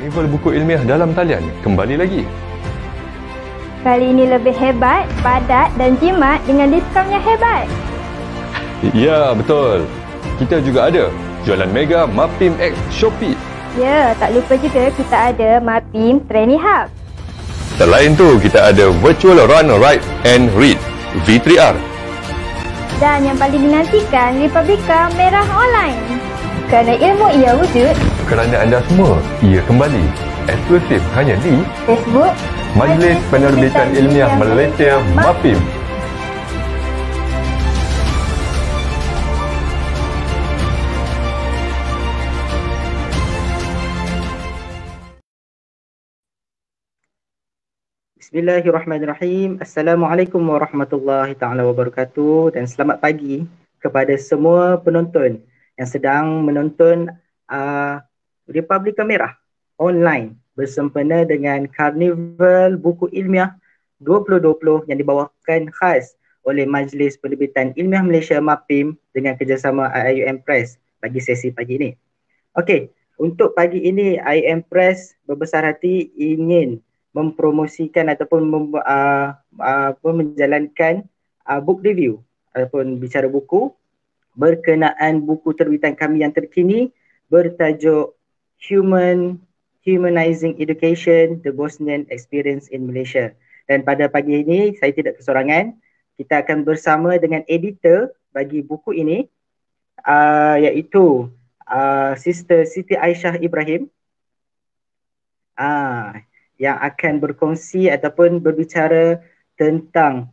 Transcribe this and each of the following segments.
Karnival buku ilmiah dalam talian kembali lagi. Kali ini lebih hebat, padat dan jimat dengan diskaun yang hebat. Ya, betul. Kita juga ada jualan mega Mapim X Shopee. Ya, tak lupa juga kita ada Mapim Training Hub. Selain tu, kita ada Virtual Run, Ride and Read V3R. Dan yang paling dinantikan, Republika Merah Online. Kerana ilmu ia wujud. Kerana anda semua, ia kembali. Eksklusif hanya di Facebook Majlis Penerbitan Ilmiah Malaysia Mapim. Bismillahirrahmanirrahim. Assalamualaikum warahmatullahi taala wabarakatuh dan selamat pagi kepada semua penonton yang sedang menonton Republika Merah online bersempena dengan Karnival Buku Ilmiah 2020 yang dibawakan khas oleh Majlis Penerbitan Ilmiah Malaysia Mapim dengan kerjasama IIUM Press bagi sesi pagi ini. Okey, untuk pagi ini IIUM Press berbesar hati ingin mempromosikan ataupun menjalankan book review ataupun bicara buku berkenaan buku terbitan kami yang terkini bertajuk Humanizing Education, The Bosnian Experience in Malaysia. Dan pada pagi ini saya tidak kesorangan, kita akan bersama dengan editor bagi buku ini iaitu Sister Siti Aisyah Ibrahim yang akan berkongsi ataupun berbicara tentang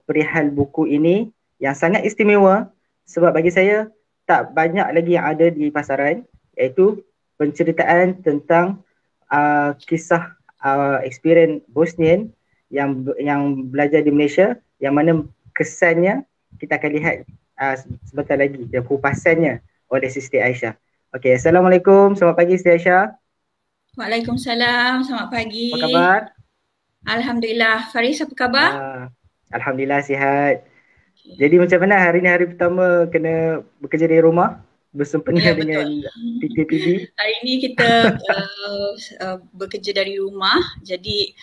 perihal buku ini yang sangat istimewa sebab bagi saya tak banyak lagi yang ada di pasaran, iaitu penceritaan tentang kisah experience Bosnian yang belajar di Malaysia, yang mana kesannya kita akan lihat sebentar lagi dan kupasannya oleh Siti Aisyah. Okey, Assalamualaikum, selamat pagi Siti Aisyah. Waalaikumsalam, selamat pagi. Apa khabar? Alhamdulillah. Faris, apa khabar? Alhamdulillah sihat. Jadi macam mana hari ni, hari pertama kena bekerja dari rumah bersempena dengan PKPD? Hari ni kita bekerja dari rumah. Jadi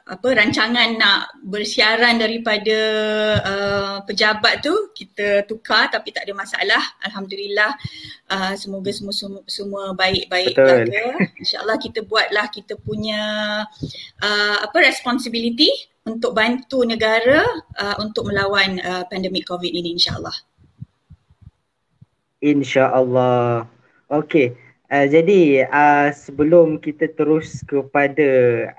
rancangan nak bersiaran daripada pejabat tu kita tukar, tapi tak ada masalah. Alhamdulillah. Semoga semua baik-baik belaka. InsyaAllah kita buatlah kita punya responsibility untuk bantu negara untuk melawan pandemik COVID ini, insyaAllah. InsyaAllah. Okey. Jadi sebelum kita terus kepada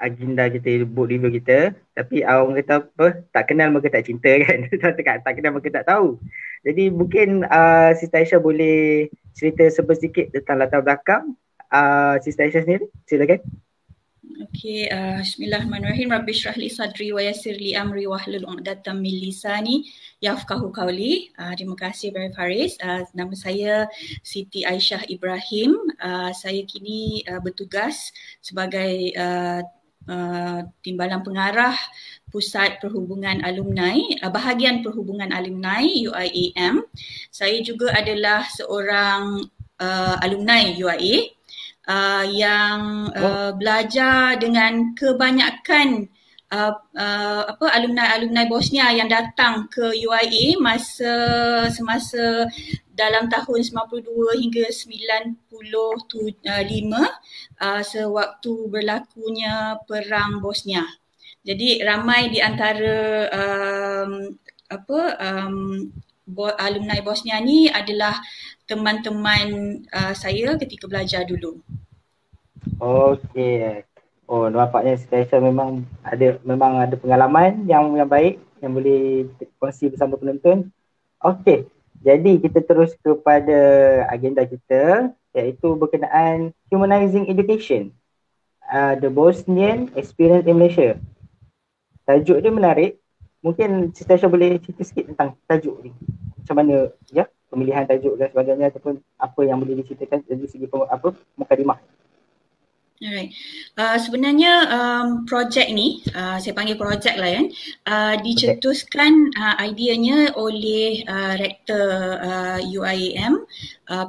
agenda kita, book review kita, tapi orang kata apa, tak kenal maka tak cinta kan. tak kenal maka tak tahu. Jadi mungkin Sister Aisyah boleh cerita sedikit tentang latar belakang Sister Aisyah sendiri, silakan. Okey, bismillahirrahmanirrahim. Rabbi shrah li sadri wa yassir li amri wahlul 'uqdatam min lisani yafqahu qawli. Terima kasih Bapak Faris. Nama saya Siti Aisyah Ibrahim. Saya kini bertugas sebagai Timbalan Pengarah Pusat Perhubungan Alumni, Bahagian Perhubungan Alumni UIAM. Saya juga adalah seorang alumni UIA. Yang belajar dengan kebanyakan alumni Bosnia yang datang ke UIA semasa dalam tahun 92 hingga 95 sewaktu berlakunya perang Bosnia. Jadi ramai di antara alumni Bosnia ni adalah teman-teman saya ketika belajar dulu. Okey. Oh, nampaknya Siti Aisyah memang ada pengalaman yang baik yang boleh kongsi bersama penonton. Okey. Jadi kita terus kepada agenda kita, iaitu berkenaan Humanizing Education, The Bosnian Experience in Malaysia. Tajuk dia menarik. Mungkin Siti Aisyah boleh cerita sikit tentang tajuk ni. Macam mana pemilihan tajuk dan sebagainya, ataupun apa yang boleh diceritakan dari segi mukadimah. Alright. Sebenarnya projek ni, saya panggil projek lah kan, dicetuskan ideanya oleh Rektor UIAM,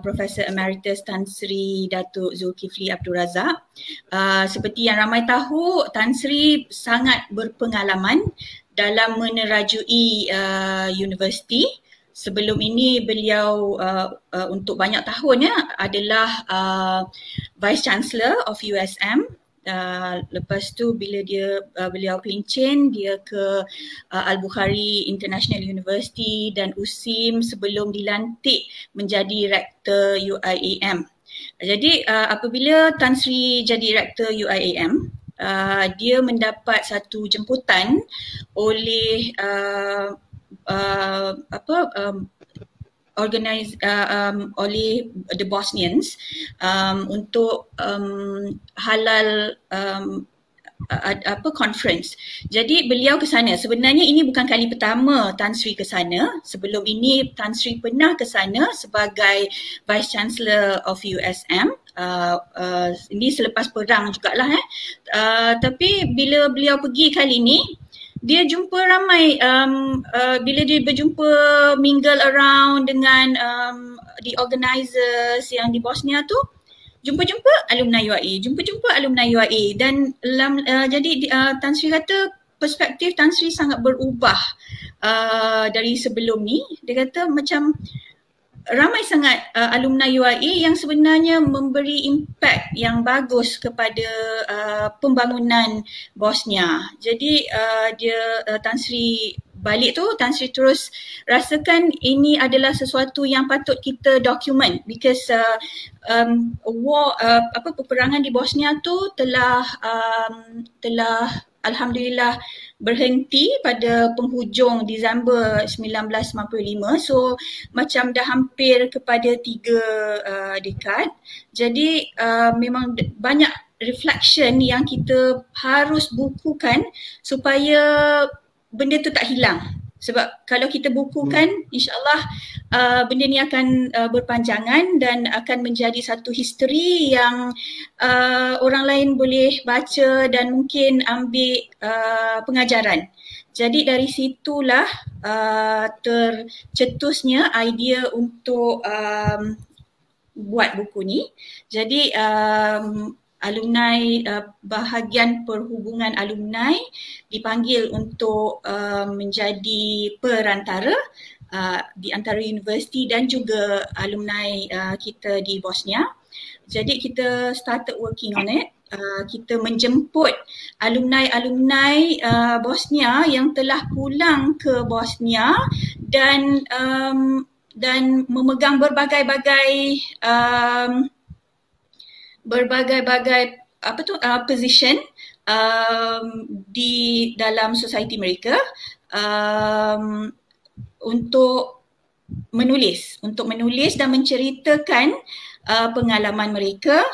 Profesor Emeritus Tan Sri Datuk Zulkifli Abdul Razak. Seperti yang ramai tahu, Tan Sri sangat berpengalaman dalam menerajui universiti. Sebelum ini beliau untuk banyak tahun adalah Vice Chancellor of USM. Lepas tu bila beliau pencen, dia ke Al-Bukhari International University dan USIM sebelum dilantik menjadi Rektor UIAM. Jadi apabila Tan Sri jadi Rektor UIAM, dia mendapat satu jemputan oleh oleh the Bosnians untuk halal conference. Jadi beliau ke sana. Sebenarnya ini bukan kali pertama Tan Sri ke sana. Sebelum ini Tan Sri pernah ke sana sebagai Vice Chancellor of USM. Ini selepas perang jugalah. Tapi bila beliau pergi kali ini, dia jumpa ramai, bila dia berjumpa mingle around dengan the organisers yang di Bosnia tu, jumpa-jumpa alumni UIA, dan jadi Tan Sri kata perspektif Tan Sri sangat berubah dari sebelum ni. Dia kata macam ramai sangat alumni UIA yang sebenarnya memberi impact yang bagus kepada pembangunan Bosnia. Jadi Tan Sri balik tu, Tan Sri terus rasakan ini adalah sesuatu yang patut kita dokumen, because peperangan di Bosnia tu telah alhamdulillah berhenti pada penghujung Disember 1995. So macam dah hampir kepada 3 dekad. Jadi memang banyak reflection yang kita harus bukukan supaya benda tu tak hilang. Sebab kalau kita bukukan, insyaAllah benda ni akan berpanjangan dan akan menjadi satu history yang orang lain boleh baca dan mungkin ambil pengajaran. Jadi dari situlah tercetusnya idea untuk buat buku ni. Jadi alumni, bahagian perhubungan alumni dipanggil untuk menjadi perantara di antara universiti dan juga alumni kita di Bosnia. Jadi kita started working on it. Kita menjemput alumni Bosnia yang telah pulang ke Bosnia dan memegang berbagai-bagai position di dalam society mereka, untuk menulis dan menceritakan pengalaman mereka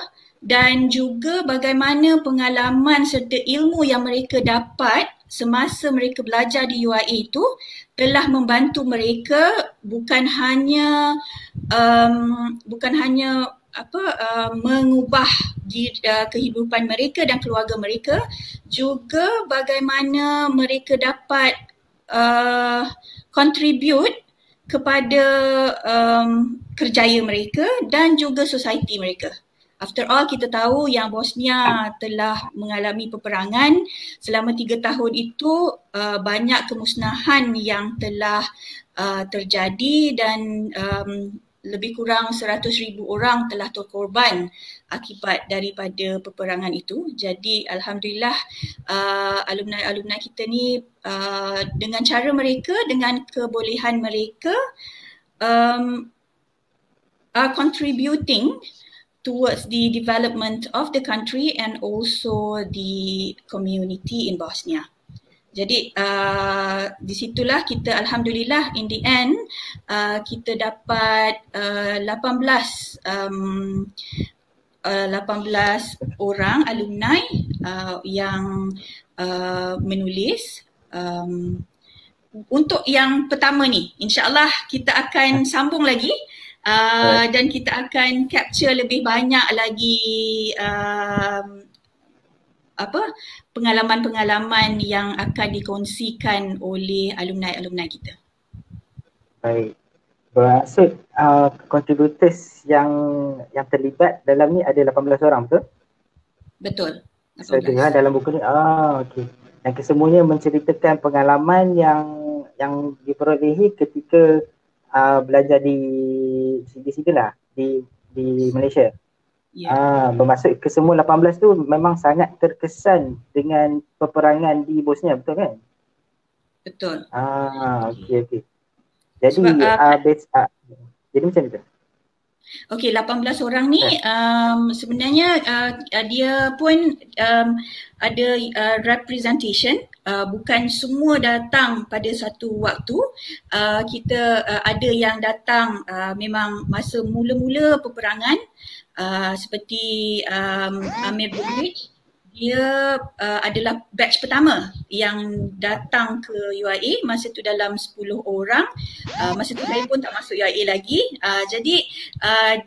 dan juga bagaimana pengalaman serta ilmu yang mereka dapat semasa mereka belajar di UIA itu telah membantu mereka bukan hanya mengubah kehidupan mereka dan keluarga mereka, juga bagaimana mereka dapat contribute kepada kerjaya mereka dan juga society mereka. After all, kita tahu yang Bosnia telah mengalami peperangan selama 3 tahun itu, banyak kemusnahan yang telah terjadi dan lebih kurang 100,000 orang telah terkorban akibat daripada peperangan itu. Jadi alhamdulillah alumni kita ni dengan cara mereka, dengan kebolehan mereka, are contributing towards the development of the country and also the community in Bosnia. Jadi di situlah kita alhamdulillah in the end kita dapat 18 orang alumni yang menulis. Untuk yang pertama ni, insyaAllah kita akan sambung lagi Dan kita akan capture lebih banyak lagi pengalaman-pengalaman yang akan dikongsikan oleh alumni-alumni kita. Baik. Bermaksud contributors yang terlibat dalam ni ada 18 orang, betul? Betul. Saya dengar dalam buku ni. Okey. Yang kesemuanya menceritakan pengalaman yang diperolehi ketika belajar di situlah di Malaysia. Bermaksud kesemua 18 tu memang sangat terkesan dengan peperangan di Bosnia, betul kan? Betul. Okey. Jadi jadi macam tu. Okey, 18 orang ni sebenarnya dia pun ada representation, bukan semua datang pada satu waktu. Kita ada yang datang memang masa mula-mula peperangan, seperti Amir Bukit. Dia adalah batch pertama yang datang ke UIA, masa tu dalam 10 orang. Masa tu saya pun tak masuk UIA lagi. Jadi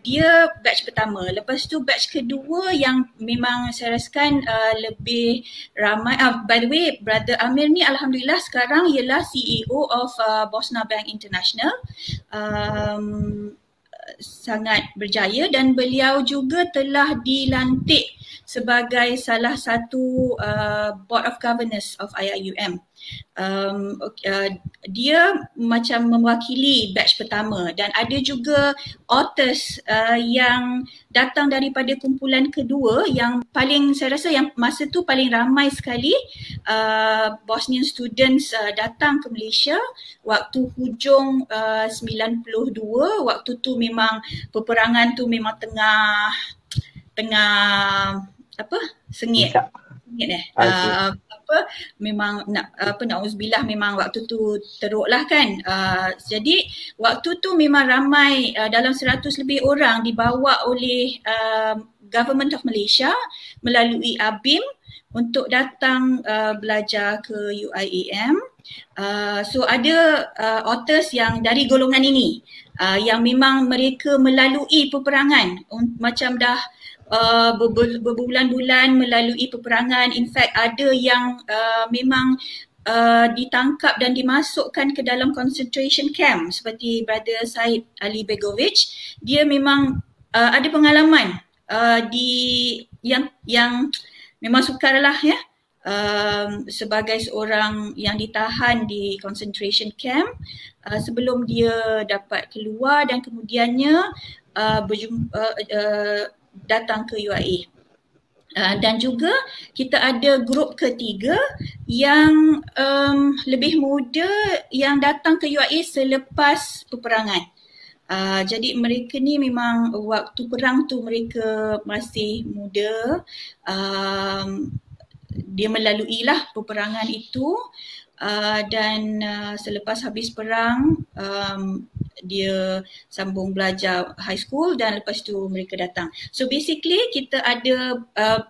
dia batch pertama. Lepas tu batch kedua yang memang saya rasakan lebih ramai. By the way, Brother Amir ni alhamdulillah sekarang ialah CEO of Bosna Bank International. Sangat berjaya dan beliau juga telah dilantik sebagai salah satu Board of Governors of IIUM. Dia macam mewakili batch pertama dan ada juga authors yang datang daripada kumpulan kedua yang paling saya rasa yang masa tu paling ramai sekali Bosnian students datang ke Malaysia waktu hujung 92. Waktu tu memang peperangan tu memang tengah sengit memang na'udzubillah memang waktu tu teruk lah kan. Jadi waktu tu memang ramai dalam 100 lebih orang dibawa oleh Government of Malaysia melalui ABIM untuk datang belajar ke UIAM. So ada authors yang dari golongan ini yang memang mereka melalui peperangan macam dah berbulan-bulan melalui peperangan. In fact ada yang memang ditangkap dan dimasukkan ke dalam concentration camp seperti Brother Said Ali Begovic. Dia memang ada pengalaman yang memang sukar lah ya. Sebagai seorang yang ditahan di concentration camp sebelum dia dapat keluar dan kemudiannya datang ke UIA. Dan juga kita ada grup ketiga yang lebih muda yang datang ke UIA selepas peperangan. Jadi mereka ni memang waktu perang tu mereka masih muda. Dia melalui lah peperangan itu dan selepas habis perang dia sambung belajar high school dan lepas tu mereka datang. So basically kita ada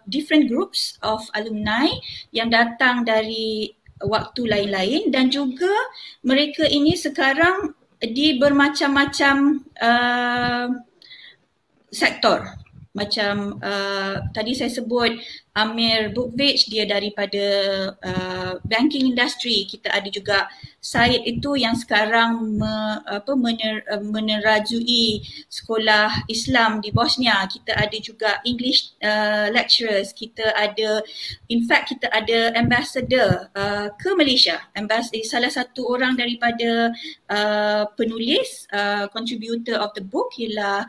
different groups of alumni yang datang dari waktu lain-lain dan juga mereka ini sekarang di bermacam-macam sektor. Macam tadi saya sebut Amir Bukvic, dia daripada banking industry. Kita ada juga Syed itu yang sekarang menerajui sekolah Islam di Bosnia. Kita ada juga English lecturers. Kita ada, in fact kita ada ambassador ke Malaysia. Salah satu orang daripada penulis, contributor of the book ialah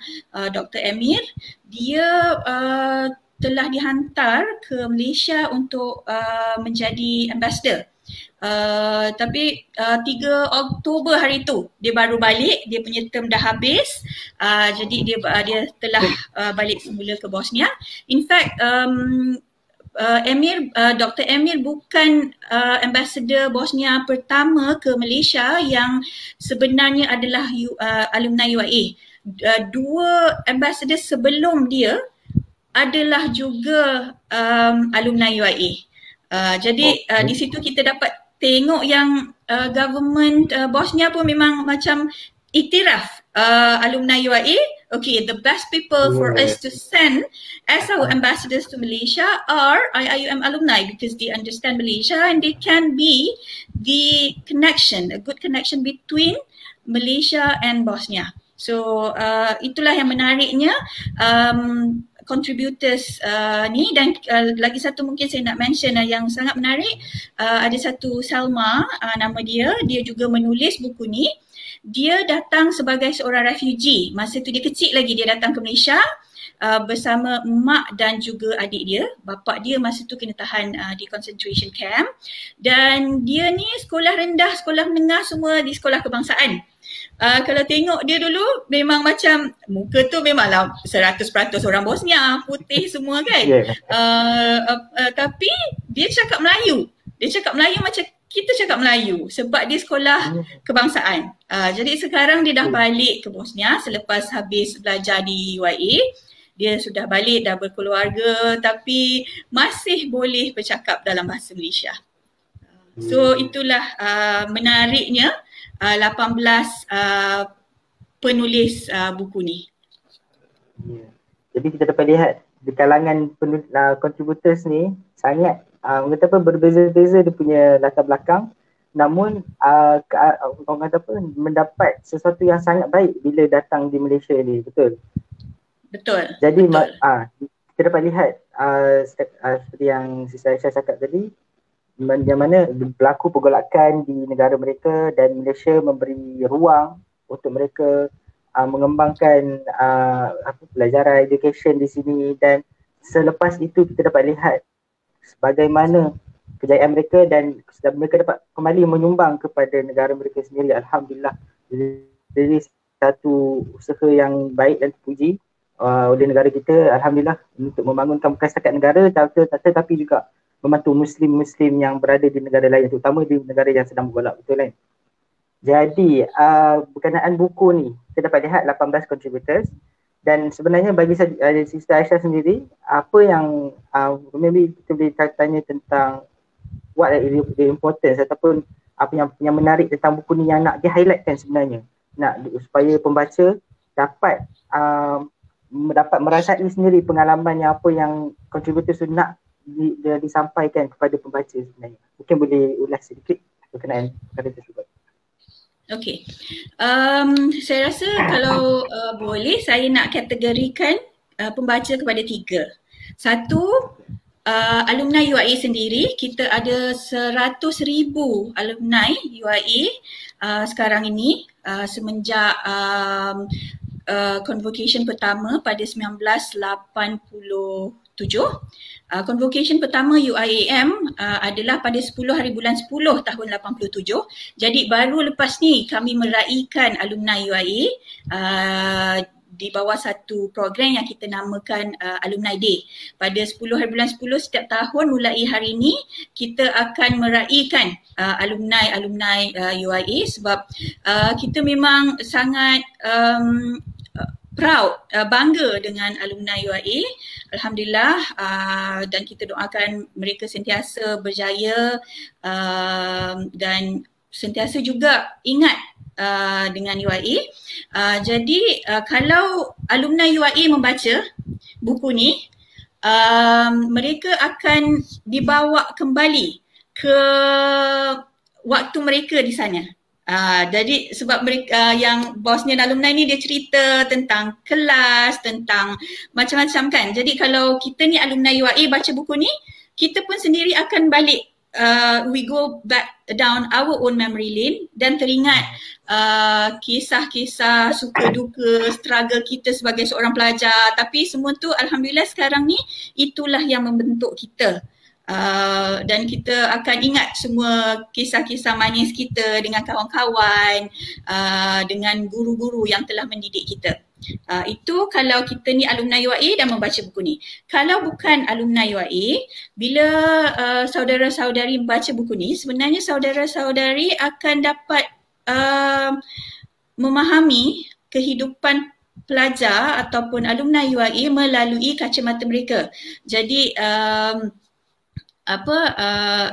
Dr. Amir. Dia telah dihantar ke Malaysia untuk menjadi ambassador. Tapi 3 Oktober hari tu dia baru balik, dia punya term dah habis. Jadi dia telah balik semula ke Bosnia. In fact Dr. Amir bukan ambassador Bosnia pertama ke Malaysia yang sebenarnya adalah alumni UIA. 2 ambassador sebelum dia adalah juga alumni UIA. Jadi di situ kita dapat tengok yang government Bosnia pun memang macam iktiraf alumni UIA. Okay, the best people for us to send as our ambassadors to Malaysia are IIUM alumni, because they understand Malaysia and they can be the connection, a good connection between Malaysia and Bosnia. So itulah yang menariknya contributors ni. Dan lagi satu mungkin saya nak mention yang sangat menarik, ada satu Salma, nama dia juga menulis buku ni. Dia datang sebagai seorang refugee. Masa tu dia kecil lagi, dia datang ke Malaysia bersama mak dan juga adik dia. Bapa dia masa tu kena tahan di concentration camp. Dan dia ni sekolah rendah, sekolah menengah semua di sekolah kebangsaan. Kalau tengok dia dulu memang macam muka tu memanglah 100% orang Bosnia, putih semua kan. Tapi dia cakap Melayu. Dia cakap Melayu macam kita cakap Melayu sebab dia sekolah kebangsaan. Jadi sekarang dia dah balik ke Bosnia selepas habis belajar di UIA. Dia sudah balik, dah berkeluarga, tapi masih boleh bercakap dalam bahasa Malaysia. So itulah menariknya 18 penulis buku ni. Jadi kita dapat lihat di kalangan contributors ni sangat berbeza-beza dia punya latar belakang, namun orang kata apa, mendapat sesuatu yang sangat baik bila datang di Malaysia ni. Betul? Betul. Jadi kita dapat lihat seperti yang Sister Aisyah cakap tadi, yang mana berlaku pergolakan di negara mereka dan Malaysia memberi ruang untuk mereka mengembangkan pelajaran education di sini. Dan selepas itu kita dapat lihat bagaimana kejayaan mereka dan mereka dapat kembali menyumbang kepada negara mereka sendiri. Alhamdulillah, jadi satu usaha yang baik dan terpuji oleh negara kita, Alhamdulillah, untuk membangunkan bukan setakat negara tetapi juga membantu Muslim-Muslim yang berada di negara lain, terutama di negara yang sedang bergolak. Betul kan? Jadi berkenaan buku ni kita dapat lihat 18 contributors. Dan sebenarnya bagi Sister Aisyah sendiri, apa yang maybe kita boleh tanya tentang what are the importance ataupun apa yang menarik tentang buku ni yang nak di-highlightkan sebenarnya, nak supaya pembaca dapat merasai sendiri pengalaman yang apa yang contributor tu nak disampaikan kepada pembaca sebenarnya. Mungkin boleh ulas sedikit berkenaan perkara tersebut. Okey, saya rasa kalau boleh saya nak kategorikan pembaca kepada 3. Satu, alumni UIA sendiri. Kita ada 100,000 alumni UIA sekarang ini semenjak convocation pertama pada 1987. Convocation pertama UIAM adalah pada 10 hari bulan 10 tahun 87. Jadi baru lepas ni kami meraihkan alumni UIA di bawah satu program yang kita namakan Alumni Day. Pada 10 hari bulan 10 setiap tahun mulai hari ini kita akan meraihkan alumni UIA sebab kita memang sangat proud, bangga dengan alumni UIA. Alhamdulillah, dan kita doakan mereka sentiasa berjaya dan sentiasa juga ingat dengan UIA. Jadi kalau alumni UIA membaca buku ni, mereka akan dibawa kembali ke waktu mereka di sana. Jadi sebab mereka yang Bosnian alumni ni dia cerita tentang kelas, tentang macam-macam kan. Jadi kalau kita ni alumni UIA baca buku ni, kita pun sendiri akan balik, we go back down our own memory lane dan teringat kisah-kisah suka duka, struggle kita sebagai seorang pelajar. Tapi semua tu Alhamdulillah sekarang ni itulah yang membentuk kita. Dan kita akan ingat semua kisah-kisah manis kita dengan kawan-kawan, dengan guru-guru yang telah mendidik kita. Itu kalau kita ni alumni UIA dan membaca buku ni. Kalau bukan alumni UIA, bila saudara-saudari membaca buku ni, sebenarnya saudara-saudari akan dapat memahami kehidupan pelajar ataupun alumni UIA melalui kacamata mereka. Jadi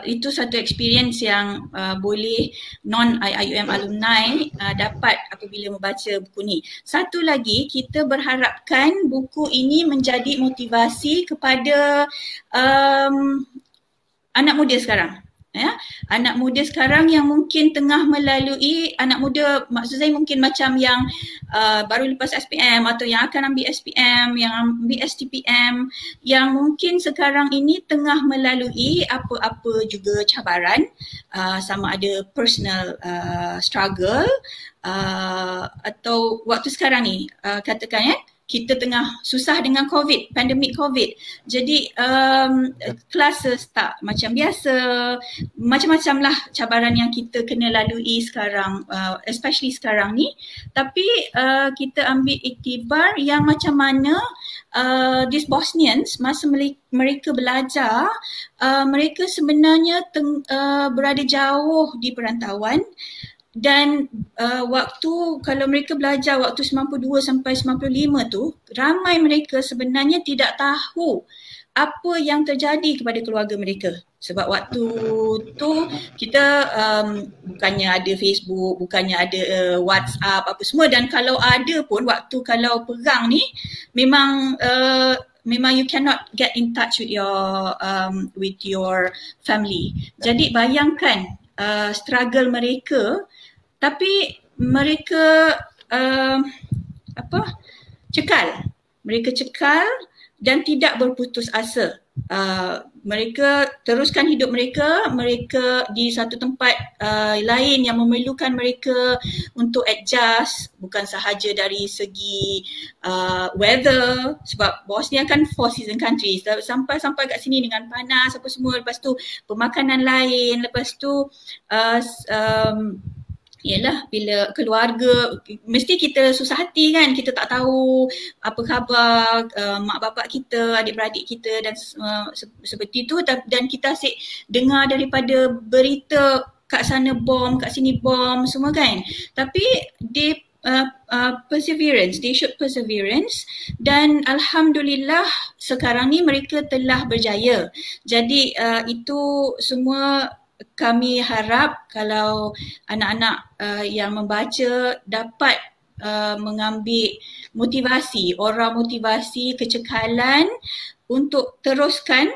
itu satu experience yang boleh non IIUM alumni dapat apabila membaca buku ni. Satu lagi, kita berharapkan buku ini menjadi motivasi kepada anak muda sekarang. Ya, anak muda sekarang yang mungkin tengah melalui, anak muda maksud saya mungkin macam yang baru lepas SPM atau yang akan ambil SPM, yang ambil STPM, yang mungkin sekarang ini tengah melalui apa-apa juga cabaran, sama ada personal struggle atau waktu sekarang ni katakan kita tengah susah dengan COVID, pandemik COVID. Jadi classes tak macam biasa, macam-macam lah cabaran yang kita kena lalui sekarang, especially sekarang ni. Tapi kita ambil iktibar yang macam mana these Bosnians masa mereka belajar, mereka sebenarnya berada jauh di perantauan. Dan waktu kalau mereka belajar waktu 92 sampai 95 tu, ramai mereka sebenarnya tidak tahu apa yang terjadi kepada keluarga mereka. Sebab waktu tu kita bukannya ada Facebook, bukannya ada WhatsApp apa semua, dan kalau ada pun waktu kalau perang ni memang you cannot get in touch with your family. Jadi bayangkan struggle mereka, tapi mereka mereka cekal dan tidak berputus asa. Mereka teruskan hidup mereka di satu tempat lain yang memerlukan mereka untuk adjust, bukan sahaja dari segi weather, sebab Bosnia kan 4 season country, sampai kat sini dengan panas apa semua, lepas tu pemakanan lain, lepas tu yalah, bila keluarga mesti kita susah hati kan, kita tak tahu apa khabar mak bapak kita, adik-beradik kita dan seperti itu, dan kita asyik dengar daripada berita kat sana bom, kat sini bom semua kan. Tapi they showed perseverance, dan alhamdulillah sekarang ni mereka telah berjaya. Jadi itu semua kami harap kalau anak-anak yang membaca dapat mengambil motivasi, aura motivasi, kecekalan untuk teruskan,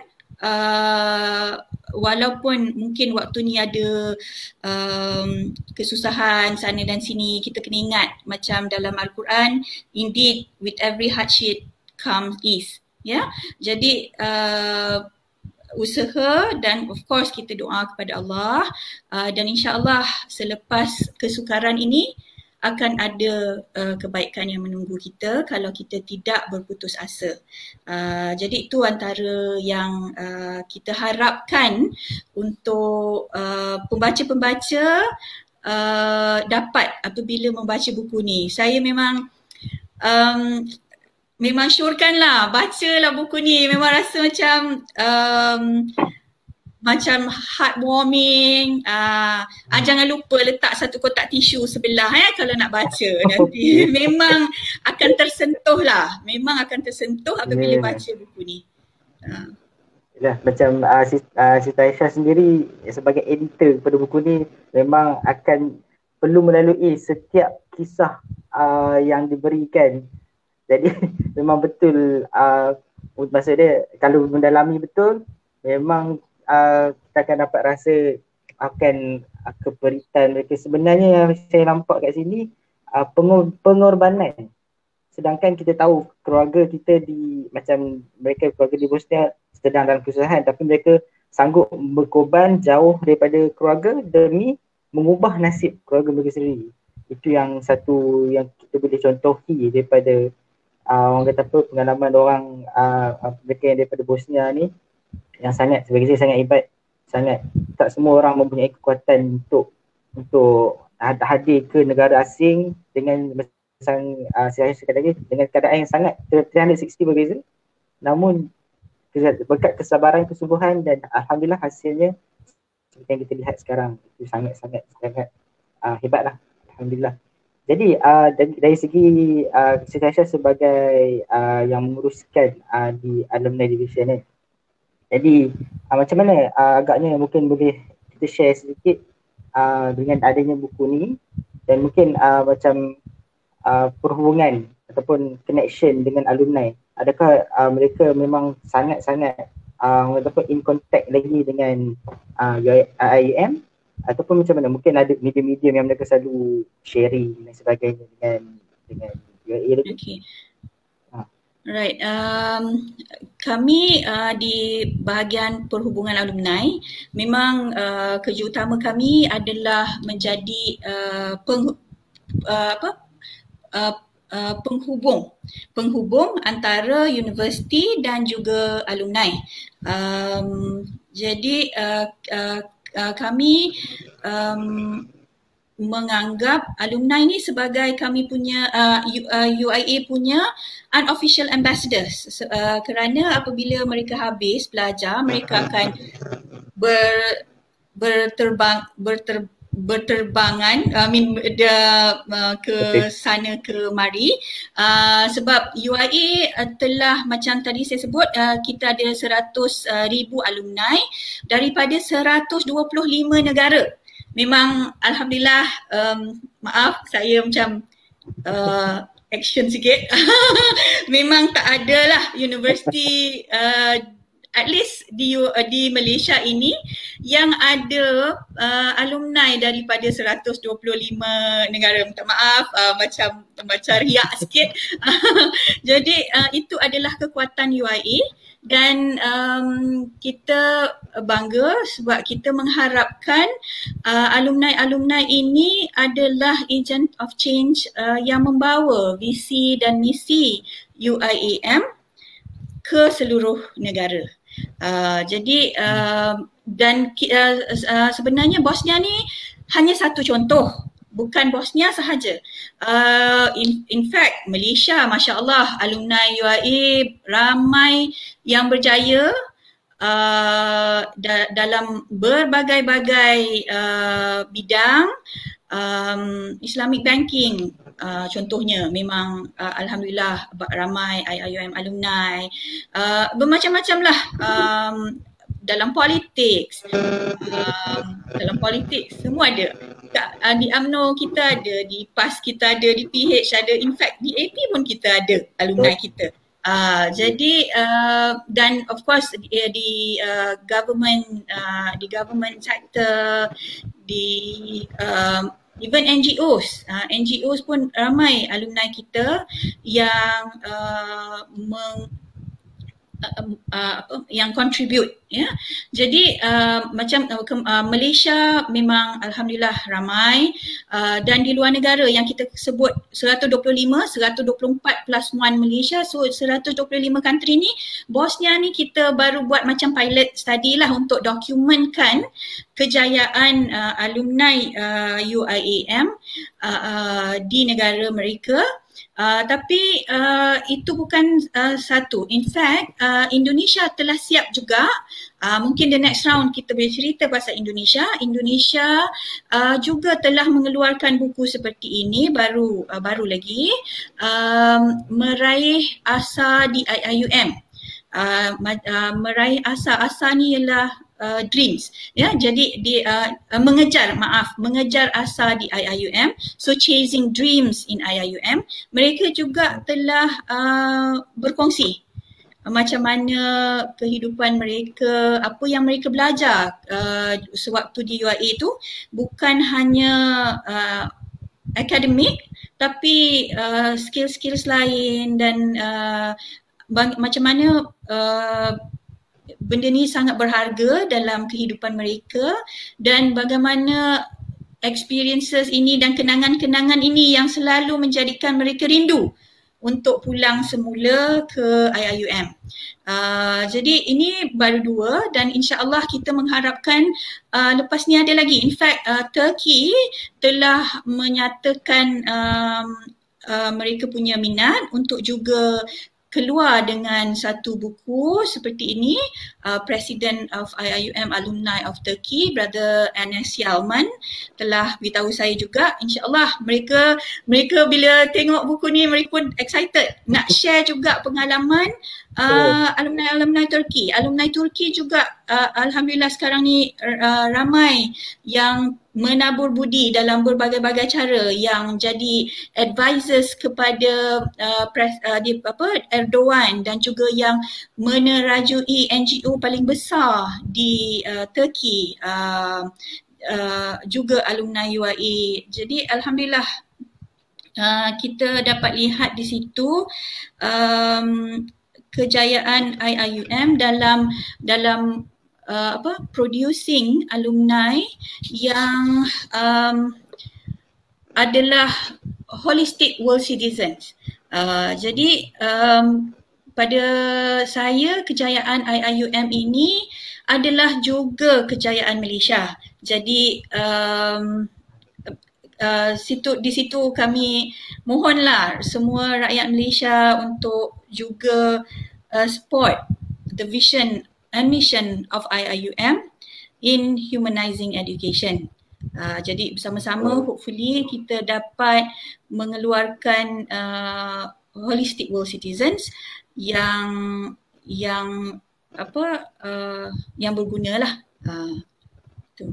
walaupun mungkin waktu ni ada kesusahan sana dan sini. Kita kena ingat macam dalam Al-Quran, indeed with every hardship comes ease. Ya, jadi usaha dan of course kita doa kepada Allah, dan insya-Allah selepas kesukaran ini akan ada kebaikan yang menunggu kita kalau kita tidak berputus asa. Jadi itu antara yang kita harapkan untuk pembaca-pembaca dapat apabila membaca buku ni. Saya memang syorkanlah, bacalah buku ni. Memang rasa macam heartwarming. Jangan lupa letak satu kotak tisu sebelah kalau nak baca nanti. Memang akan tersentuh lah. Memang akan tersentuh apabila baca buku ni. Macam Siti Aisyah sendiri sebagai editor kepada buku ni memang akan perlu melalui setiap kisah yang diberikan. Jadi memang betul maksud dia kalau mendalami betul memang kita akan dapat rasa akan keberitan mereka. Sebenarnya yang saya nampak kat sini pengorbanan. Sedangkan kita tahu keluarga kita macam mereka keluarga di Bosnia sedang dalam kesusahan, tapi mereka sanggup berkorban jauh daripada keluarga demi mengubah nasib keluarga mereka sendiri. Itu yang satu yang kita boleh contohi daripada orang kata apa, pengalaman orang mereka yang daripada Bosnia ni yang sangat, sebagai saya sangat hebat. Sangat, tak semua orang mempunyai kekuatan untuk hadir ke negara asing dengan saya cakap lagi dengan keadaan yang sangat 360 berbeza, namun berkat kesabaran, kesungguhan, dan alhamdulillah hasilnya seperti yang kita lihat sekarang itu sangat hebatlah, alhamdulillah. Jadi dari segi Siti Aisyah sebagai yang menguruskan di Alumni Division ni, Jadi macam mana agaknya mungkin boleh kita share sedikit dengan adanya buku ni, dan mungkin macam perhubungan ataupun connection dengan alumni. Adakah mereka memang sangat-sangat ataupun in contact lagi dengan IIUM, ataupun macam mana? Mungkin ada medium-medium yang mereka selalu sharing dan sebagainya dengan UIA lagi. Okay. Right, kami di bahagian perhubungan alumni memang kerja utama kami adalah menjadi penghubung antara universiti dan juga alumni. Jadi kami menganggap alumni ni sebagai kami punya UIA punya unofficial ambassadors, kerana apabila mereka habis belajar, mereka akan berterbangan ke sana ke mari, sebab UIA telah, macam tadi saya sebut, kita ada 100,000 alumni daripada 125 negara. Memang alhamdulillah, maaf saya macam action sikit. Memang tak ada lah universiti at least di Malaysia ini yang ada alumni daripada 125 negara. Minta maaf, macam riak sikit. Jadi itu adalah kekuatan UIA, dan kita bangga sebab kita mengharapkan alumni-alumni ini adalah agent of change yang membawa visi dan misi UIAM ke seluruh negara. Jadi dan sebenarnya Bosnia ni hanya satu contoh, bukan Bosnia sahaja. In fact, Malaysia, Masya Allah, alumni UIA ramai yang berjaya dalam berbagai-bagai bidang. Islamic banking contohnya, memang alhamdulillah ramai IIUM alumni, bermacam-macam lah. Dalam politik semua ada. Di UMNO kita ada, di PAS kita ada, di PH ada, in fact di AP pun kita ada alumni kita. Jadi dan of course di government sector, di even NGOs, NGOs pun ramai alumni kita yang yang contribute, ya. Jadi macam Malaysia memang alhamdulillah ramai, dan di luar negara yang kita sebut 124 plus 1 Malaysia, so 125 country ni. Bosnia ni kita baru buat macam pilot study lah untuk dokumentkan kejayaan alumni UIAM di negara mereka. Tapi itu bukan satu. In fact, Indonesia telah siap juga. Mungkin the next round kita boleh cerita pasal Indonesia. Indonesia juga telah mengeluarkan buku seperti ini baru lagi, meraih asa di IIUM. Meraih asa ni ialah dreams, ya. Jadi mengejar asa di IIUM. So chasing dreams in IIUM. Mereka juga telah berkongsi macam mana kehidupan mereka, apa yang mereka belajar sewaktu di UIA itu, bukan hanya akademik, tapi skill-skills lain, dan macam mana benda ni sangat berharga dalam kehidupan mereka, dan bagaimana experiences ini dan kenangan-kenangan ini yang selalu menjadikan mereka rindu untuk pulang semula ke IIUM. Jadi ini baru 2, dan insya-Allah kita mengharapkan lepas ni ada lagi. In fact, Turkey telah menyatakan mereka punya minat untuk juga keluar dengan satu buku seperti ini. President of IIUM Alumni of Turkey, Brother Enes Yalman, telah beritahu saya juga. InsyaAllah mereka bila tengok buku ni, mereka pun excited nak share juga pengalaman Alumni Turki. Alumni Turki juga alhamdulillah sekarang ni ramai yang menabur budi dalam berbagai-bagai cara, yang jadi advisors kepada Erdogan, dan juga yang menerajui NGO paling besar di Turki, juga alumni UAE. Jadi alhamdulillah kita dapat lihat di situ kejayaan IIUM dalam producing alumni yang adalah holistic world citizens. Jadi pada saya kejayaan IIUM ini adalah juga kejayaan Malaysia. Jadi di situ kami mohonlah semua rakyat Malaysia untuk juga support the vision and mission of IIUM in humanizing education. Jadi bersama-sama hopefully kita dapat mengeluarkan holistic world citizens yang bergunalah. Tu.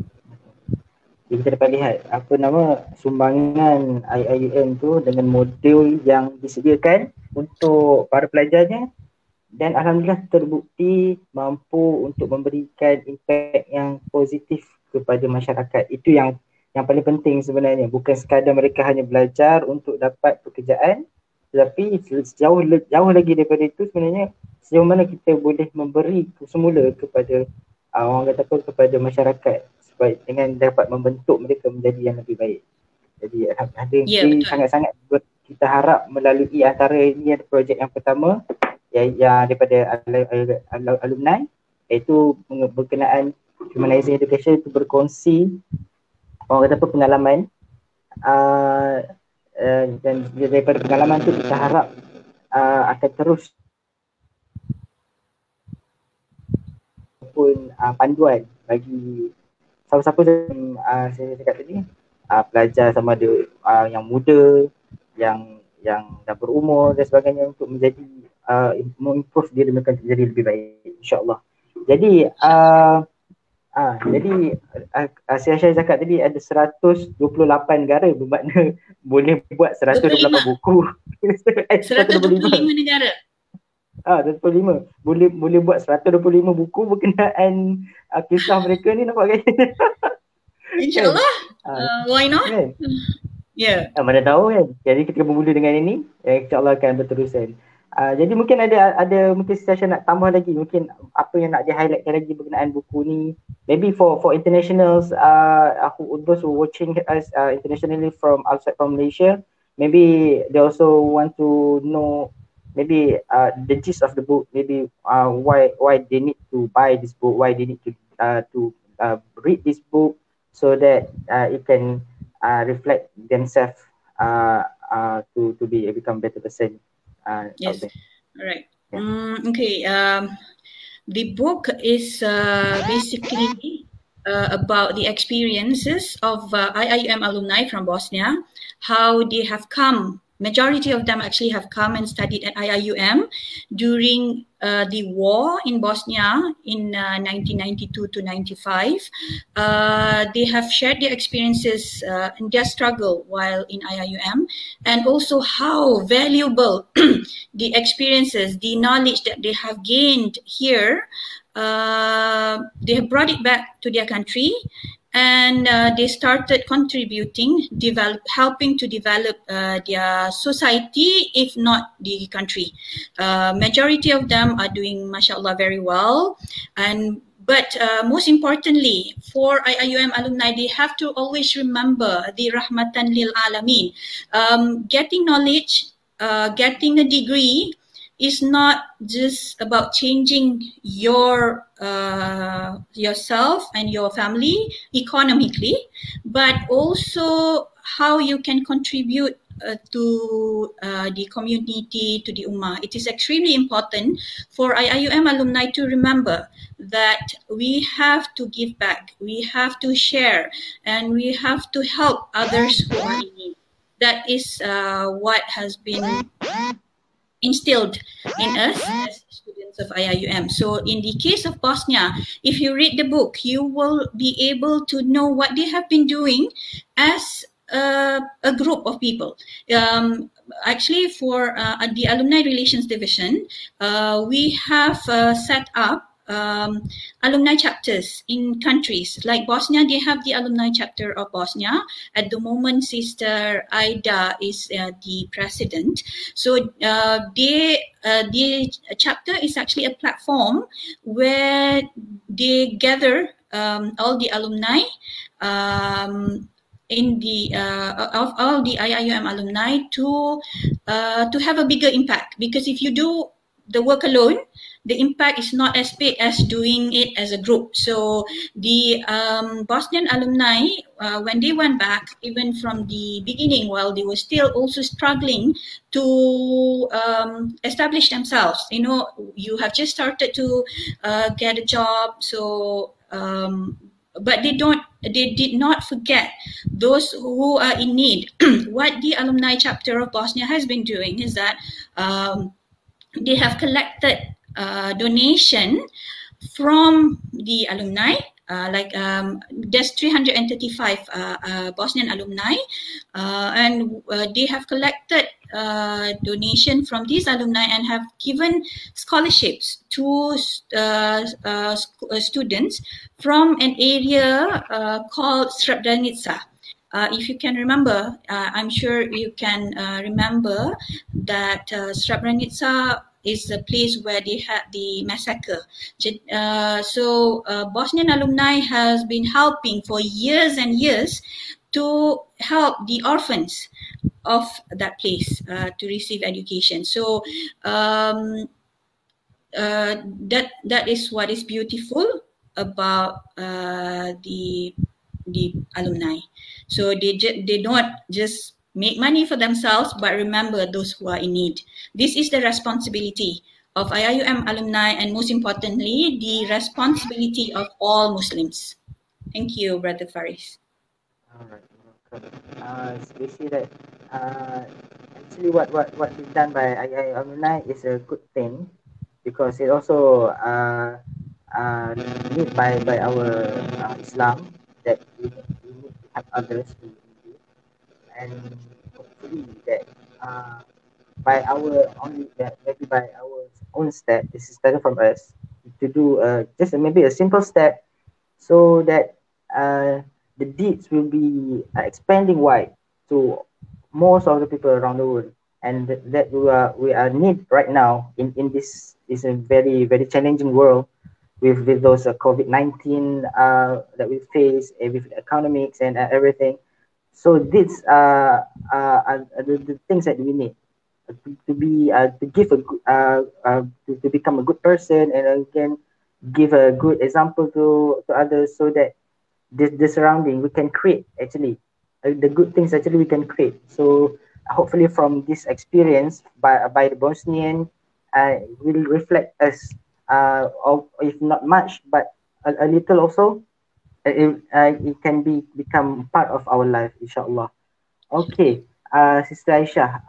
Jadi kita dapat lihat sumbangan IIUM tu dengan modul yang disediakan untuk para pelajarnya, dan alhamdulillah terbukti mampu untuk memberikan impak yang positif kepada masyarakat. Itu yang paling penting sebenarnya. Bukan sekadar mereka hanya belajar untuk dapat pekerjaan, tetapi jauh lagi daripada itu sebenarnya sejauh mana kita boleh memberi semula kepada kepada masyarakat dengan dapat membentuk mereka menjadi yang lebih baik. Jadi sangat-sangat kita harap melalui antara ini ada projek yang pertama yang daripada alumni, iaitu berkenaan humanizing education, itu berkongsi pengalaman, dan daripada pengalaman tu kita harap akan terus pun panduan bagi siapa-siapa saya cakap tadi, pelajar sama ada yang muda, yang dah berumur dan sebagainya, untuk menjadi improve diri mereka menjadi lebih baik, insya-Allah. Jadi saya cakap tadi ada 128 negara, bermakna boleh buat 128 buku. 125 negara. 125. Boleh buat 125 buku berkenaan kisah mereka ni, nampak kan? InsyaAllah. Why not? Kan? Yeah. Mana tahu kan. Jadi ketika bermula dengan ini, insyaAllah akan berterusan. Jadi mungkin ada mungkin saya nak tambah lagi, mungkin apa yang nak di-highlightkan lagi berkenaan buku ni. Maybe for internationals, those who watching us internationally from outside from Malaysia, maybe they also want to know maybe the gist of the book, maybe why they need to buy this book, why they need to read this book, so that it can reflect themselves to become better person. Yes, alright. Yeah. Okay. The book is basically about the experiences of IIUM alumni from Bosnia, how they have come. Majority of them actually have come and studied at IIUM during the war in Bosnia in 1992 to 95. They have shared their experiences and their struggle while in IIUM, and also how valuable the experiences, the knowledge that they have gained here, they have brought it back to their country. And they started contributing, helping to develop their society, if not the country. Majority of them are doing, mashallah, very well. But most importantly, for IIUM alumni, they have to always remember the Rahmatan Lil Alamin. Getting knowledge, getting a degree is not just about changing yourself and your family economically, but also how you can contribute to the community, to the Ummah. It is extremely important for IIUM alumni to remember that we have to give back, we have to share, and we have to help others who are in need. That is what has been instilled in us as students of IIUM. So in the case of Bosnia, if you read the book, you will be able to know what they have been doing as a group of people. Actually, for the Alumni Relations Division, we have set up alumni chapters in countries like Bosnia. They have the alumni chapter of Bosnia. At the moment, Sister Aida is the president. So the chapter is actually a platform where they gather all the alumni in the of all the IIUM alumni to have a bigger impact. Because if you do the work alone, the impact is not as big as doing it as a group. So the Bosnian alumni, when they went back, even from the beginning, while they were still also struggling to establish themselves, you know, you have just started to get a job. So but they did not forget those who are in need. What the alumni chapter of Bosnia has been doing is that they have collected donation from the alumni. There's 335 Bosnian alumni, and they have collected donation from these alumni and have given scholarships to students from an area called Srebrenica. If you can remember, I'm sure you can remember that Srebrenica is the place where they had the massacre. So Bosnian alumni has been helping for years and years to help the orphans of that place to receive education. So that is what is beautiful about the alumni. So they don't just make money for themselves, but remember those who are in need. This is the responsibility of IIUM alumni, and most importantly, the responsibility of all Muslims. Thank you, Brother Faris. All right. So we see that actually what is done by IIUM alumni is a good thing, because it also led by our Islam, that we need to help others to do, and hopefully that by our own step, this is started from us to do just maybe a simple step, so that the deeds will be expanding wide to most of the people around the world, and that we are need right now in this is a very, very challenging world with those COVID-19 that we face, with economics and everything. So these are the things that we need to be to give a to become a good person, and again give a good example to others, so that the surrounding we can create actually the good things actually we can create. So hopefully from this experience by the Bosnian will reflect us, if not much, but a little also. It can become part of our life, inshallah. Okay, Sister Aisyah,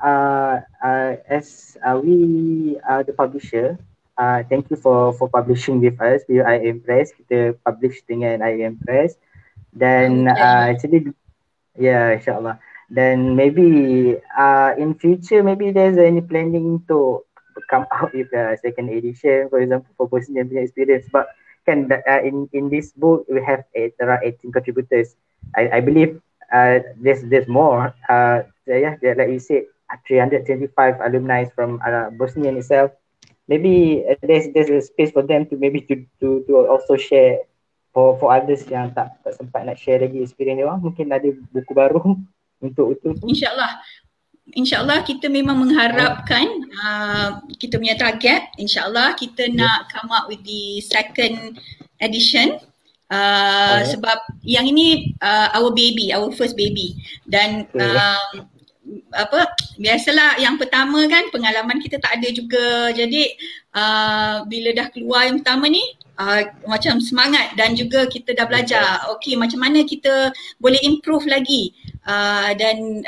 as we are the publisher, thank you for publishing with us with IIM Press. Kita publish dengan IIM Press. Then actually, yeah, inshallah. Then maybe in future, maybe there's any planning to come out with a second edition, for example, for Bosnian experience. But in this book we have there are 18 contributors. I believe there's more. Like you said, 325 alumni from Bosnian itself. Maybe there's a space for them to maybe to also share for others yang tak sempat nak share lagi experience dia orang. Mungkin ada buku baru untuk itu. InsyaAllah kita memang mengharapkan kita punya target, InsyaAllah kita nak come up with the second edition, sebab yang ini our first baby, dan biasalah yang pertama kan pengalaman kita tak ada juga, jadi bila dah keluar yang pertama ni macam semangat, dan juga kita dah belajar okay macam mana kita boleh improve lagi, dan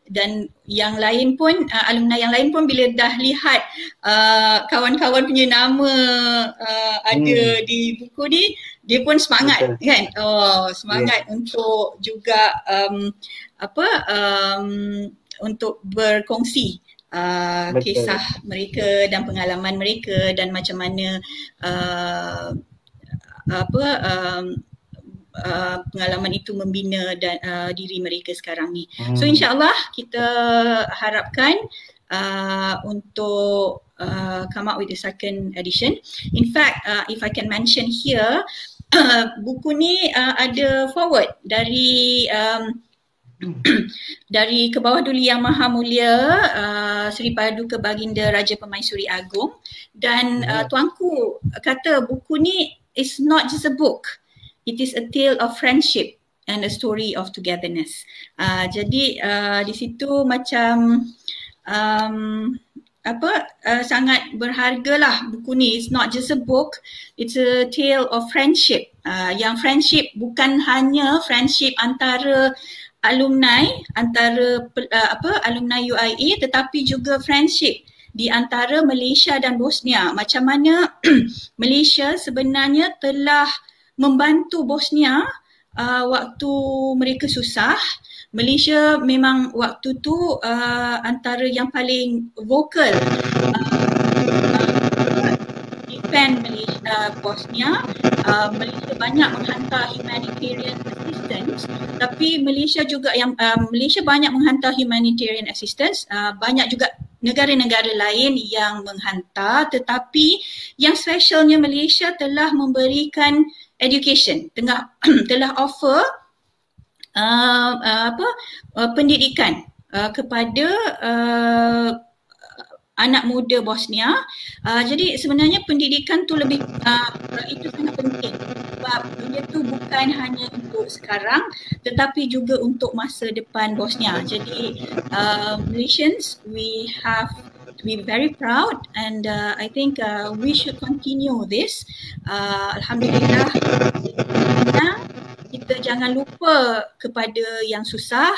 dan yang lain pun, alumni yang lain pun bila dah lihat kawan-kawan punya nama ada di buku ni, dia pun semangat. Betul. Kan? Semangat untuk juga untuk berkongsi kisah mereka dan pengalaman mereka dan macam mana pengalaman itu membina dan diri mereka sekarang ni. So insyaAllah kita harapkan untuk come up with the second edition. In fact, if I can mention here, buku ni ada forward dari dari Ke Bawah Duli Yang Maha Mulia Seri Paduka Baginda Raja Permaisuri Agong, dan tuanku kata buku ni is not just a book, it is a tale of friendship and a story of togetherness. Jadi di situ macam sangat berhargalah buku ni. It's not just a book, it's a tale of friendship. Yang friendship bukan hanya friendship antara alumni, antara alumni UIA, tetapi juga friendship di antara Malaysia dan Bosnia. Macam mana Malaysia sebenarnya telah membantu Bosnia waktu mereka susah. Malaysia memang waktu tu antara yang paling vokal defend Malaysia, Bosnia. Malaysia banyak menghantar humanitarian assistance, tapi Malaysia juga Malaysia banyak menghantar humanitarian assistance, banyak juga negara-negara lain yang menghantar, tetapi yang specialnya Malaysia telah memberikan education, telah offer pendidikan kepada anak muda Bosnia. Jadi sebenarnya pendidikan tu lebih itu sangat penting, sebab benda tu bukan hanya untuk sekarang tetapi juga untuk masa depan Bosnia. Jadi Malaysians, we have to be very proud, and I think we should continue this. Alhamdulillah, kita jangan lupa kepada yang susah.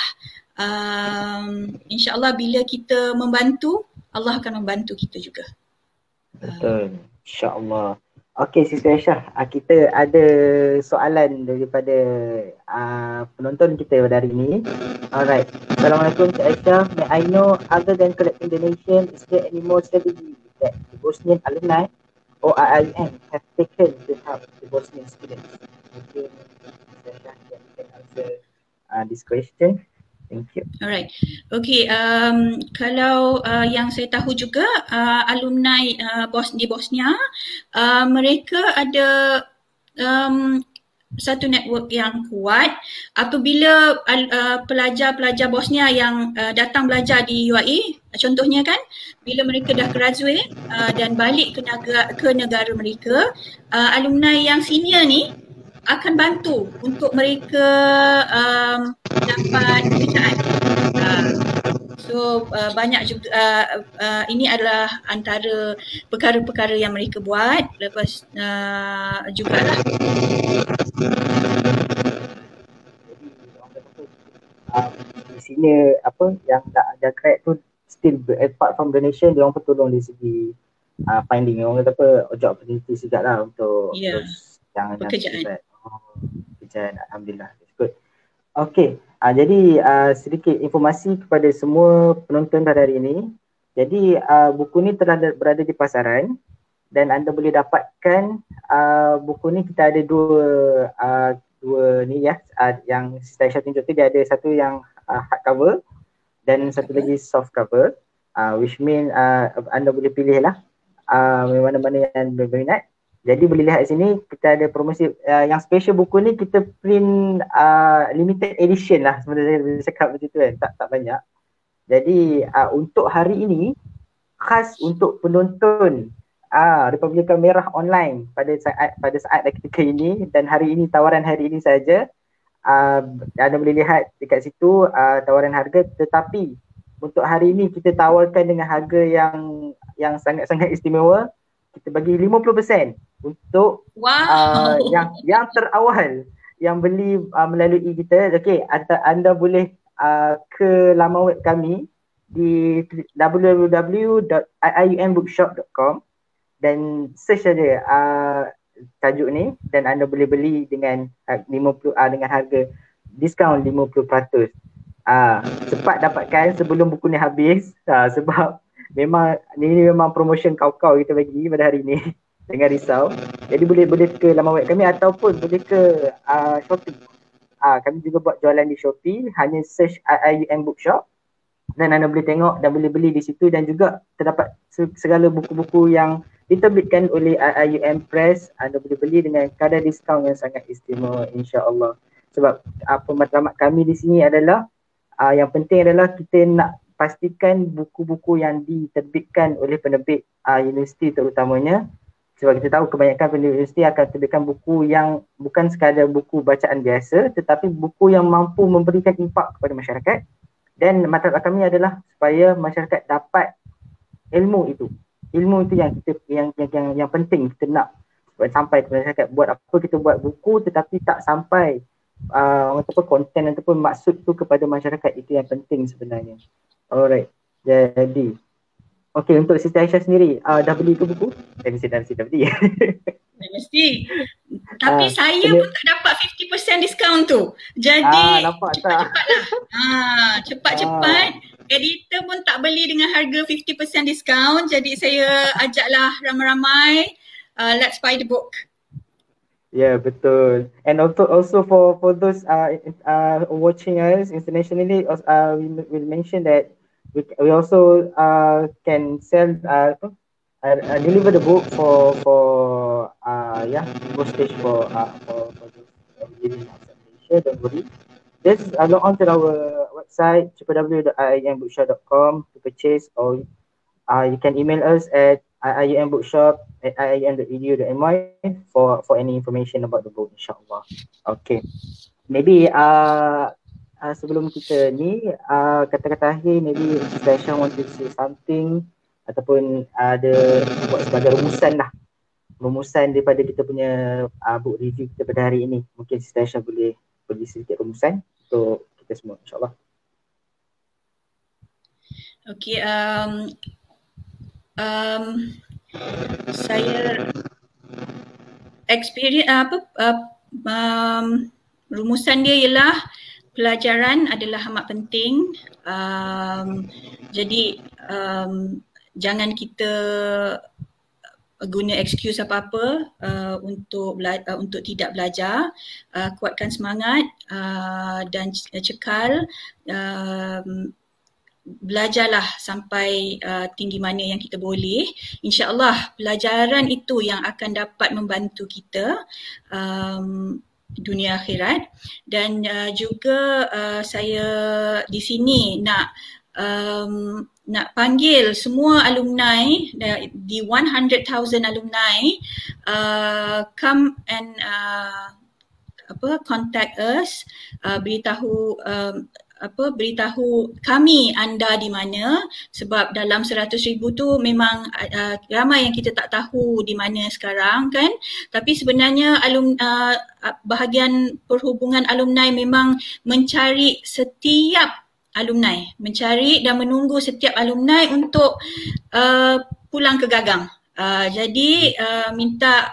InsyaAllah bila kita membantu, Allah akan membantu kita juga. Betul, insyaAllah. Okey, Sister Aisyah, kita ada soalan daripada penonton kita pada hari ini. Alright, Assalamualaikum Cik Aisyah. May I know, other than collecting donation, is there any more strategy that the Bosnian alumni or IIM have taken to help the Bosnian students? Mungkin Sister Aisyah can answer this question. Thank you. Alright. Okay, kalau yang saya tahu juga alumni di Bosnia, mereka ada satu network yang kuat. Apabila pelajar-pelajar Bosnia yang datang belajar di UAE, contohnya kan, bila mereka dah graduate dan balik ke negara mereka, alumni yang senior ni akan bantu untuk mereka dapat pekerjaan. So banyak juga ini adalah antara perkara-perkara yang mereka buat. Lepas jugalah di sini yang tak ada grad tu still apart from donation, dia orang pun tolong dari segi finding, orang kata job opportunity jugalah untuk terus yang pekerjaan. Pekerjaan, alhamdulillah. That's good. Okay, jadi sedikit informasi kepada semua penonton pada hari ini. Jadi buku ni telah berada di pasaran dan anda boleh dapatkan buku ni. Kita ada dua ni ya, yang saya tunjuk tu, dia ada satu yang hard cover dan satu lagi soft cover, which mean anda boleh pilih lah mana-mana yang berminat. Jadi boleh lihat sini kita ada promosi yang special. Buku ni kita print limited edition lah, sebenarnya saya cakap macam tu kan, tak banyak. Jadi untuk hari ini khas untuk penonton Republika Merah Online pada saat ketika ini dan hari ini, tawaran hari ini saja. Anda boleh lihat dekat situ tawaran harga, tetapi untuk hari ini kita tawarkan dengan harga yang sangat-sangat istimewa. Kita bagi 50% untuk yang terawal yang beli melalui kita. Okey, anda boleh ke laman web kami di www.iiumbookshop.com dan search saja tajuk ni dan anda boleh beli dengan 50 dengan harga diskaun 50%. Cepat dapatkan sebelum buku ni habis sebab memang ni memang promotion kau-kau kita bagi pada hari ni. Jangan risau. Jadi boleh ke laman web kami ataupun boleh ke Shopee. Kami juga buat jualan di Shopee, hanya search IIUM Bookshop dan anda boleh tengok dan boleh beli di situ dan juga terdapat segala buku-buku yang diterbitkan oleh IIUM Press. Anda boleh beli dengan kadar diskaun yang sangat istimewa, insya-Allah. Sebab matlamat kami di sini adalah yang penting adalah kita nak pastikan buku-buku yang diterbitkan oleh penerbit universiti terutamanya. Sebab kita tahu kebanyakan universiti akan terbitkan buku yang bukan sekadar buku bacaan biasa tetapi buku yang mampu memberikan impak kepada masyarakat. Dan matlamat kami adalah supaya masyarakat dapat ilmu itu. Ilmu itu yang kita yang penting kita nak sampai kepada masyarakat. Buat apa kita buat buku tetapi tak sampai konten ataupun maksud tu kepada masyarakat, itu yang penting sebenarnya. Alright. Jadi untuk Sister Aisyah sendiri, dah beli ke buku? Mesti dah beli. Mesti. Tapi saya pun tak dapat 50% diskaun tu. Jadi cepat-cepatlah. Cepat-cepat. Editor pun tak beli dengan harga 50% diskaun. Jadi saya ajaklah ramai-ramai, let's buy the book. Yeah, betul. And also for those watching us internationally, we mention that we also can sell deliver the book for postage for those living outside Malaysia. Don't worry. Just log on to our website www.iiumbookshop.com to purchase, or you can email us at iiumbookshop@iium.edu.my for any information about the book, insyaAllah. Okay. Maybe sebelum kita ni kata-kata akhir, maybe Sister Aisyah want to say something ataupun ada buat sebagai rumusan daripada kita punya book review kita pada hari ini. Mungkin Sister Aisyah boleh bagi sedikit rumusan untuk kita semua, insyaAllah. Okay, saya experience rumusan dia ialah pelajaran adalah amat penting. Jadi jangan kita guna excuse apa-apa untuk tidak belajar. Kuatkan semangat dan cekal. Belajarlah sampai tinggi mana yang kita boleh. InsyaAllah pelajaran itu yang akan dapat membantu kita dunia akhirat. Dan juga saya di sini nak panggil semua alumni, di 100,000 alumni, come and contact us, beritahu kami anda di mana, sebab dalam 100,000 tu memang ramai yang kita tak tahu di mana sekarang kan. Tapi sebenarnya bahagian perhubungan alumni memang mencari setiap alumni, mencari dan menunggu setiap alumni untuk pulang ke gagang. Jadi minta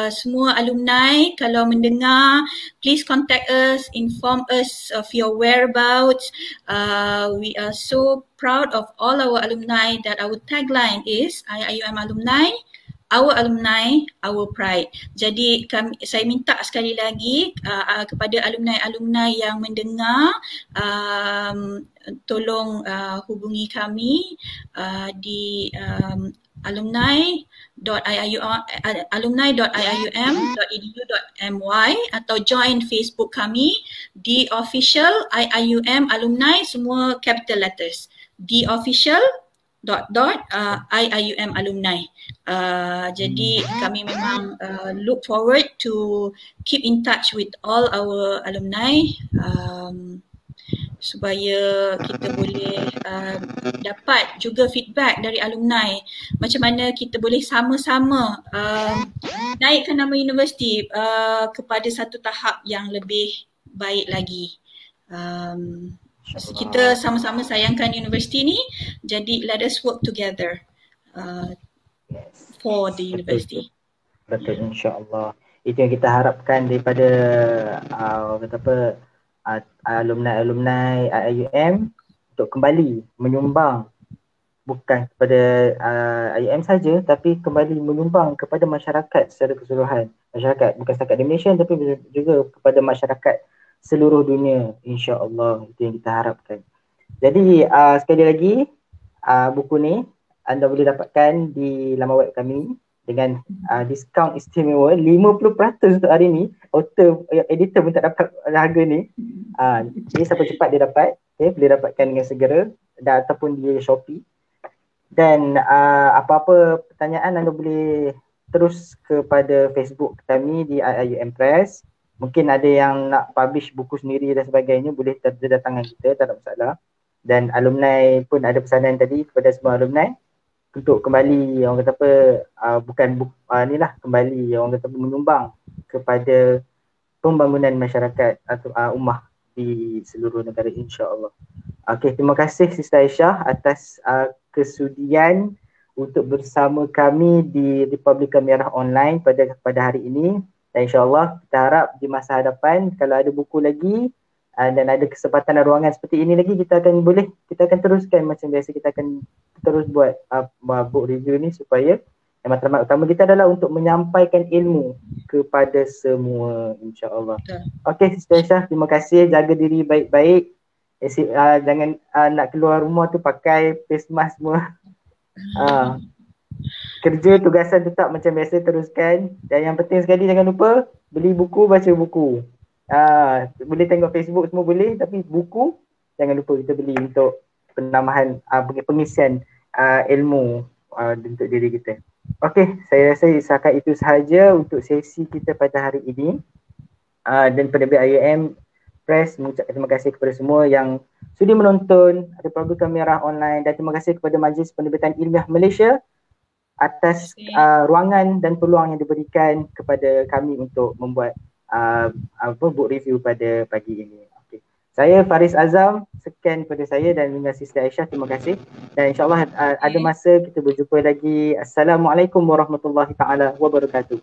semua alumni kalau mendengar, please contact us, inform us of your whereabouts. We are so proud of all our alumni that our tagline is IIUM alumni, our alumni, our pride. Jadi saya minta sekali lagi kepada alumni-alumni yang mendengar, tolong hubungi kami di alumni.iium.edu.my atau join Facebook kami di official IIUM alumni, semua capital letters, di official IIUM alumni. Jadi kami memang look forward to keep in touch with all our alumni, supaya kita boleh dapat juga feedback dari alumni macam mana kita boleh sama-sama naikkan nama universiti kepada satu tahap yang lebih baik lagi. Kita sama-sama sayangkan universiti ni, jadi let us work together for the university. Betul, insya-Allah. Itu yang kita harapkan daripada kata apa, alumni IIUM untuk kembali menyumbang, bukan kepada IUM saja, tapi kembali menyumbang kepada masyarakat secara keseluruhan. Masyarakat bukan setakat di Malaysia, tapi juga kepada masyarakat seluruh dunia, insya-Allah. Itu yang kita harapkan. Jadi sekali lagi, buku ni anda boleh dapatkan di laman web kami dengan diskaun istimewa 50% untuk hari ni. Author, editor pun tak dapat harga ni. Jadi siapa cepat dia dapat, boleh dapatkan dengan segera ataupun di Shopee. Dan apa-apa pertanyaan anda boleh terus kepada Facebook kami di IIUM Press. Mungkin ada yang nak publish buku sendiri dan sebagainya, boleh terdatangan kita, tak ada masalah. Dan alumni pun ada pesanan tadi kepada semua alumni untuk kembali, orang kata apa, kembali orang kata menyumbang kepada pembangunan masyarakat atau ummah di seluruh negara, insya-Allah. Okey, terima kasih Sister Aisyah atas kesudian untuk bersama kami di Republika Merah Online pada hari ini. Dan insya-Allah kita harap di masa hadapan kalau ada buku lagi dan ada kesempatan dan ruangan seperti ini lagi, kita akan teruskan macam biasa. Kita akan terus buat book review ni supaya matlamat utama kita adalah untuk menyampaikan ilmu kepada semua, insya-Allah. Okey, Sister Aisyah, terima kasih. Jaga diri baik-baik. Jangan nak keluar rumah tu pakai face mask semua. Kerja tugasan tetap macam biasa teruskan. Dan yang penting sekali, jangan lupa beli buku, baca buku. Boleh tengok Facebook semua boleh, tapi buku jangan lupa kita beli untuk penambahan pengisian ilmu untuk diri kita. Okey, saya rasa setakat itu sahaja untuk sesi kita pada hari ini. Dan penerbit IUM Press mengucapkan terima kasih kepada semua yang sudi menonton Republika Merah Online, dan terima kasih kepada Majlis Penerbitan Ilmiah Malaysia atas ruangan dan peluang yang diberikan kepada kami untuk membuat book review pada pagi ini. Okay. Saya Faris Azam, sekian pada saya dan dengan Sister Aisyah, terima kasih. Dan insya-Allah ada masa kita berjumpa lagi. Assalamualaikum warahmatullahi taala wabarakatuh.